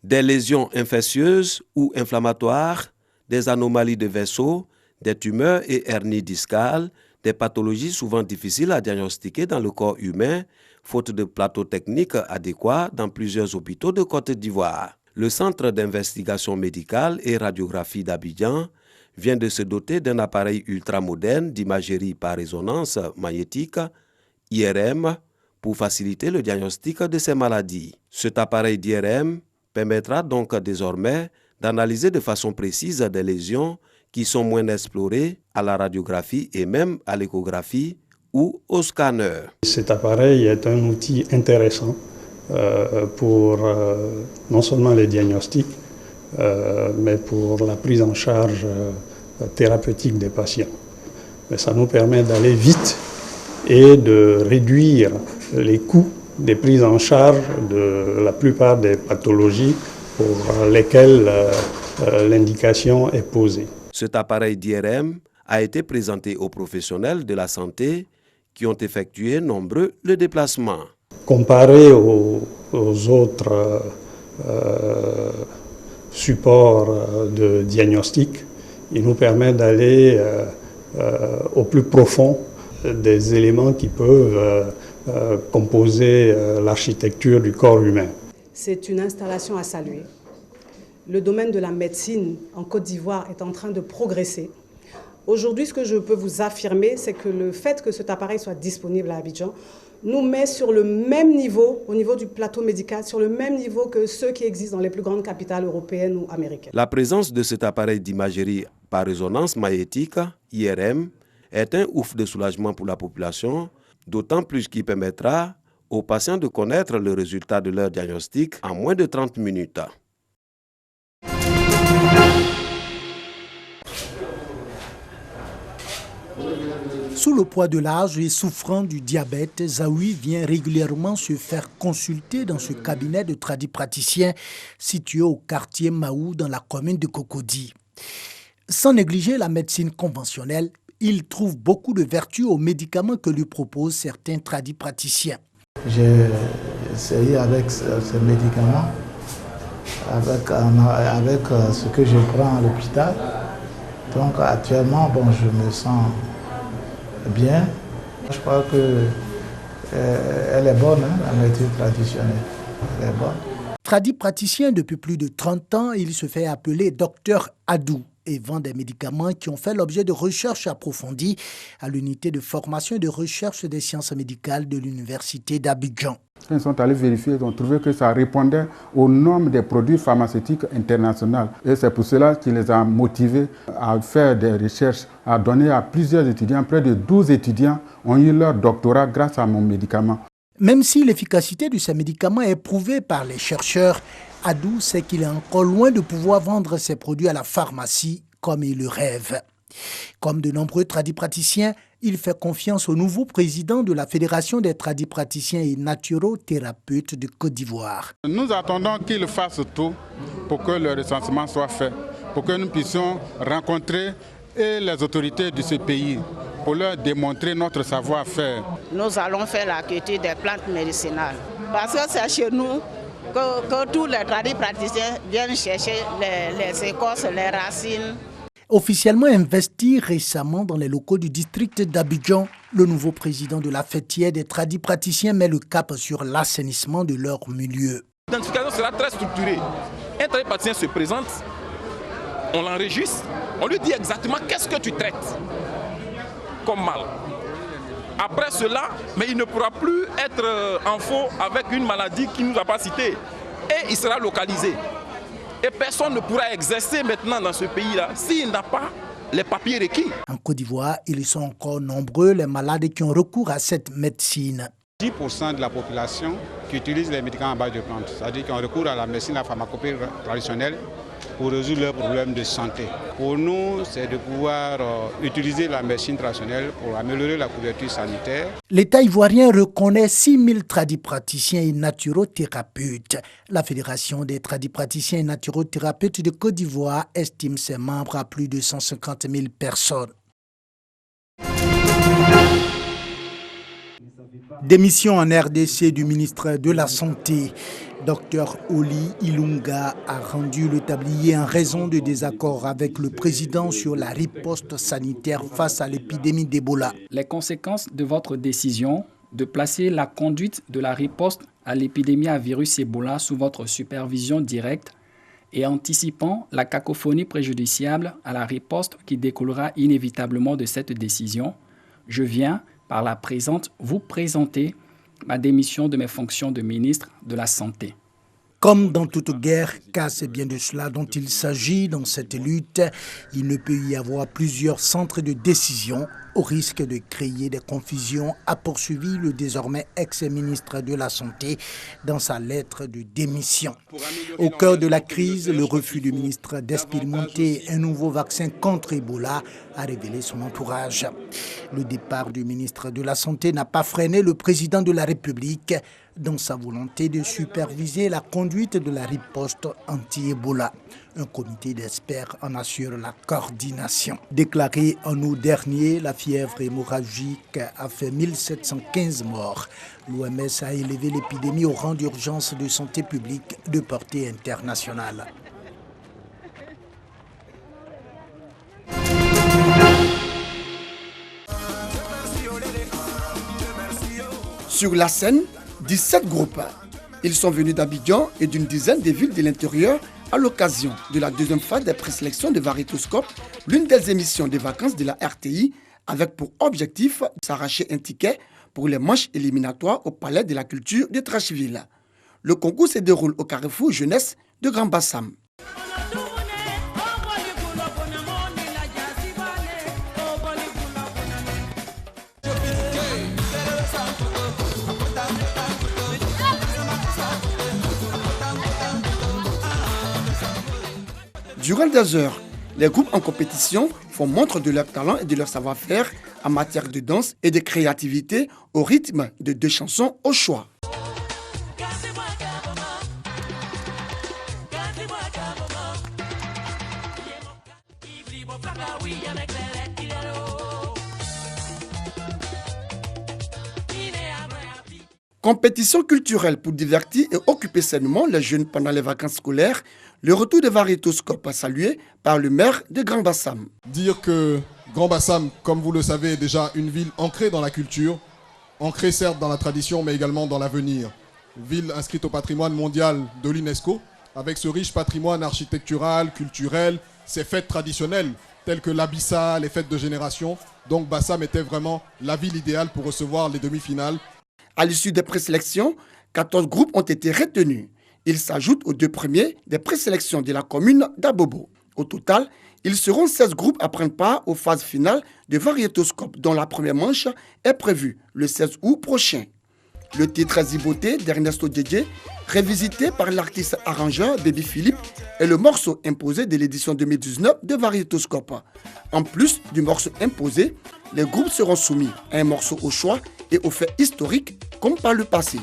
Des lésions infectieuses ou inflammatoires, des anomalies de vaisseaux, des tumeurs et hernies discales, des pathologies souvent difficiles à diagnostiquer dans le corps humain, faute de plateau technique adéquat dans plusieurs hôpitaux de Côte d'Ivoire. Le Centre d'investigation médicale et radiographie d'Abidjan vient de se doter d'un appareil ultramoderne d'imagerie par résonance magnétique, IRM, pour faciliter le diagnostic de ces maladies. Cet appareil d'IRM permettra donc désormais d'analyser de façon précise des lésions qui sont moins explorées à la radiographie et même à l'échographie ou au scanner. Cet appareil est un outil intéressant pour non seulement les diagnostics, mais pour la prise en charge thérapeutique des patients. Mais ça nous permet d'aller vite et de réduire les coûts des prises en charge de la plupart des pathologies pour lesquelles l'indication est posée. Cet appareil d'IRM a été présenté aux professionnels de la santé qui ont effectué nombreux le déplacement. Comparé aux autres supports de diagnostic, il nous permet d'aller au plus profond des éléments qui peuvent composer l'architecture du corps humain. C'est une installation à saluer. Le domaine de la médecine en Côte d'Ivoire est en train de progresser. Aujourd'hui, ce que je peux vous affirmer, c'est que le fait que cet appareil soit disponible à Abidjan nous met sur le même niveau, au niveau du plateau médical, sur le même niveau que ceux qui existent dans les plus grandes capitales européennes ou américaines. La présence de cet appareil d'imagerie par résonance magnétique, IRM, est un ouf de soulagement pour la population, d'autant plus qu'il permettra aux patients de connaître le résultat de leur diagnostic en moins de 30 minutes. Sous le poids de l'âge et souffrant du diabète, Zawi vient régulièrement se faire consulter dans ce cabinet de tradipraticiens situé au quartier Maou dans la commune de Cocody. Sans négliger la médecine conventionnelle, il trouve beaucoup de vertus aux médicaments que lui proposent certains tradipraticiens. J'ai essayé avec ces médicaments, avec ce que je prends à l'hôpital. Donc actuellement, je me sens bien. Je crois qu'elle est bonne, la médecine traditionnelle. Elle est bonne. Tradipraticien depuis plus de 30 ans, il se fait appeler Docteur Adou et vend des médicaments qui ont fait l'objet de recherches approfondies à l'unité de formation et de recherche des sciences médicales de l'université d'Abidjan. Quand ils sont allés vérifier, ils ont trouvé que ça répondait aux normes des produits pharmaceutiques internationaux. Et c'est pour cela qu'il les a motivés à faire des recherches, à donner à plusieurs étudiants. Près de 12 étudiants ont eu leur doctorat grâce à mon médicament. Même si l'efficacité de ces médicaments est prouvée par les chercheurs, Adou sait qu'il est encore loin de pouvoir vendre ses produits à la pharmacie comme il le rêve. Comme de nombreux tradipraticiens, il fait confiance au nouveau président de la Fédération des tradipraticiens et naturothérapeutes de Côte d'Ivoire. Nous attendons qu'il fasse tout pour que le recensement soit fait, pour que nous puissions rencontrer les autorités de ce pays, pour leur démontrer notre savoir-faire. Nous allons faire la culture des plantes médicinales, parce que c'est chez nous que tous les tradipraticiens viennent chercher les écorces, les racines. Officiellement investi récemment dans les locaux du district d'Abidjan, le nouveau président de la fêtière des tradipraticiens met le cap sur l'assainissement de leur milieu. L'identification sera très structurée. Un tradipraticien se présente, on l'enregistre, on lui dit exactement qu'est-ce que tu traites comme mal. Après cela, mais il ne pourra plus être en faux avec une maladie qui ne nous a pas citée. Et il sera localisé. Et personne ne pourra exercer maintenant dans ce pays-là s'il n'a pas les papiers requis. En Côte d'Ivoire, ils sont encore nombreux les malades qui ont recours à cette médecine. 10% de la population qui utilise les médicaments à base de plantes, c'est-à-dire qui ont recours à la médecine, à la pharmacopée traditionnelle pour résoudre leurs problèmes de santé. Pour nous, c'est de pouvoir utiliser la médecine traditionnelle pour améliorer la couverture sanitaire. L'État ivoirien reconnaît 6000 tradipraticiens et naturothérapeutes. La Fédération des tradipraticiens et naturothérapeutes de Côte d'Ivoire estime ses membres à plus de 150 000 personnes. Démission en RDC du ministre de la Santé. Dr Oli Ilunga a rendu le tablier en raison de désaccords avec le président sur la riposte sanitaire face à l'épidémie d'Ebola. Les conséquences de votre décision de placer la conduite de la riposte à l'épidémie à virus Ebola sous votre supervision directe et anticipant la cacophonie préjudiciable à la riposte qui découlera inévitablement de cette décision, je viens, par la présente, vous présenter ma démission de mes fonctions de ministre de la Santé. Comme dans toute guerre, car c'est bien de cela dont il s'agit dans cette lutte, il ne peut y avoir plusieurs centres de décision au risque de créer des confusions, a poursuivi le désormais ex-ministre de la Santé dans sa lettre de démission. Au cœur de la crise, le refus du ministre d'expérimenter un nouveau vaccin contre Ebola a révélé son entourage. Le départ du ministre de la Santé n'a pas freiné le président de la République dans sa volonté de superviser la conduite de la riposte anti-Ebola. Un comité d'experts en assure la coordination. Déclaré en août dernier, la fièvre hémorragique a fait 1715 morts. L'OMS a élevé l'épidémie au rang d'urgence de santé publique de portée internationale. Sur la scène, 17 groupes. Ils sont venus d'Abidjan et d'une dizaine de villes de l'intérieur à l'occasion de la deuxième phase des présélections de Varitoscope, l'une des émissions de vacances de la RTI, avec pour objectif de s'arracher un ticket pour les manches éliminatoires au Palais de la Culture de Trashville. Le concours se déroule au Carrefour Jeunesse de Grand Bassam. Durant des heures, les groupes en compétition font montre de leur talent et de leur savoir-faire en matière de danse et de créativité au rythme de 2 chansons au choix. Compétition culturelle pour divertir et occuper sainement les jeunes pendant les vacances scolaires, le retour de Varitoscope salué par le maire de Grand Bassam. Dire que Grand Bassam, comme vous le savez, est déjà une ville ancrée dans la culture, ancrée certes dans la tradition mais également dans l'avenir. Ville inscrite au patrimoine mondial de l'UNESCO, avec ce riche patrimoine architectural, culturel, ses fêtes traditionnelles telles que l'Abissa, les fêtes de génération. Donc Bassam était vraiment la ville idéale pour recevoir les demi-finales. À l'issue des présélections, 14 groupes ont été retenus. Ils s'ajoutent aux 2 premiers des présélections de la commune d'Abobo. Au total, ils seront 16 groupes à prendre part aux phases finales de Varitoscope, dont la première manche est prévue le 16 août prochain. Le titre Ziboté d'Ernesto Djedje, révisité par l'artiste arrangeur Baby Philippe, est le morceau imposé de l'édition 2019 de Varitoscope. En plus du morceau imposé, les groupes seront soumis à un morceau au choix et aux faits historiques comme par le passé.